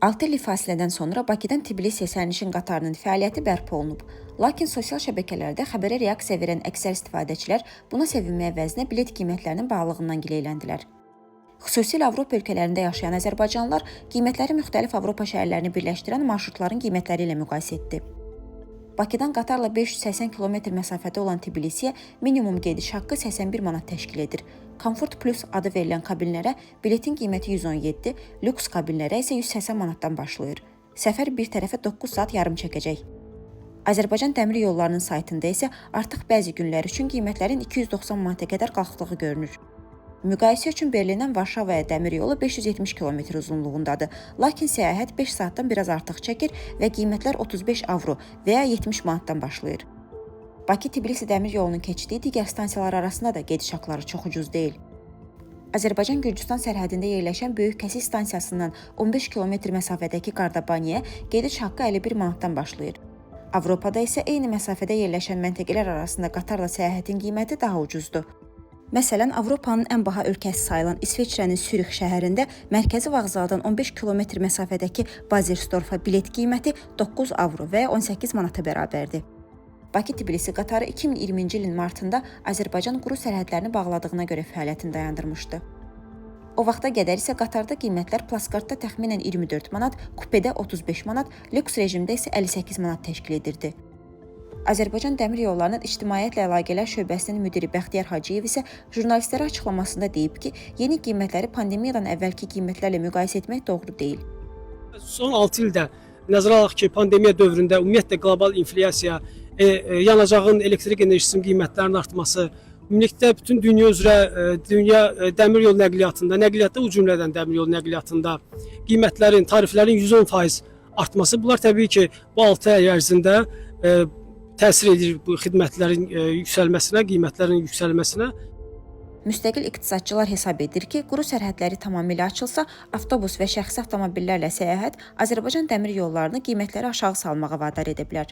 6 illik fasilədən sonra Bakıdan Tbilisiyə sərnişin qatarının fəaliyyəti bərpa olunub. Lakin sosial şəbəkələrdə xəbərə reaksiya verən əksər istifadəçilər buna sevinməyə əvəzinə bilet qiymətlərinin bağlılığından giləyləndirlər. Xüsusilə Avropa ölkələrində yaşayan azərbaycanlılar qiymətləri müxtəlif Avropa şəhərlərini birləşdirən marşrutların qiymətləri ilə müqayisə etdi. Bakıdan qatarla 580 km məsafədə olan Tbilisiyə minimum gediş haqqı 81 manat təşkil edir. Komfort Plus adı verilən kabinlərə biletin qiyməti 117, lüks kabinlərə isə 180 manatdan başlayır. Səfər bir tərəfə 9 saat yarım çəkəcək. Azərbaycan Dəmir Yollarının saytında isə artıq bəzi günlər üçün qiymətlərin 290 manata qədər qalxdığı görünür. Müqayisə üçün Berlindən Varşavaya dəmir yolu 570 km uzunluğundadır, lakin səyahət 5 saatdan biraz artıq çəkir və qiymətlər 35 avro və ya 70 manatdan başlayır. Bakı-Tbilisi dəmir yolunun keçdiyi digər stansiyalar arasında da gediş haqqları çox ucuz deyil. Azərbaycan-Gürcüstan sərhədində yerləşən Böyük Kəsik stansiyasından 15 km məsafədəki Qardabaniyə gediş haqqı 51 manatdan başlayır. Avropada isə eyni məsafədə yerləşən məntəqələr arasında qatarla səyahətin qiyməti daha ucuzdur. Məsələn, Avropanın ən baha ölkəsi sayılan İsveçrənin Sürix şəhərində mərkəzi vağzaldan 15 km məsafədəki Bazersdorfa bilet qiyməti 9 avro və ya 18 manata bərabərdir. Bakı-Tbilisi qatarı 2020-ci ilin martında Azərbaycan quru sərhədlərini bağladığına görə fəaliyyətini dayandırmışdı. O vaxta qədər isə qatarda qiymətlər Plaskartda təxminən 24 manat, kupedə 35 manat, lüks rejimdə isə 58 manat təşkil edirdi. Azərbaycan Dəmir Yollarının İctimaiyyətlə Əlaqələr şöbəsinin müdiri Bəxtiyar Hacıyev isə jurnalistlərə açıqlamasında deyib ki, yeni qiymətləri pandemiyadan əvvəlki qiymətlərlə müqayisə etmək doğru deyil. Son 6 ildə nəzərə alaq ki, pandemiya dövründə ümumiyyətlə qlobal inflyasiya, yanacağın, elektrik enerjisinin qiymətlərinin artması, ümumiyyətlə bütün dünya üzrə dəmir yol nəqliyyatında, nəqliyyatda o cümlədən dəmir yol nəqliyyatında qiymətlərin, tariflərin 110% artması, bunlar təbii ki, bu 6 ay ərzində təsir edir bu xidmətlərin yüksəlməsinə, qiymətlərin yüksəlməsinə. Müstəqil iqtisadçılar hesab edir ki, quru sərhədləri tamamilə açılsa, avtobus və şəxsi avtomobillərlə səyahət Azərbaycan Dəmir Yollarını qiymətləri aşağı salmağa vadar edə bilər.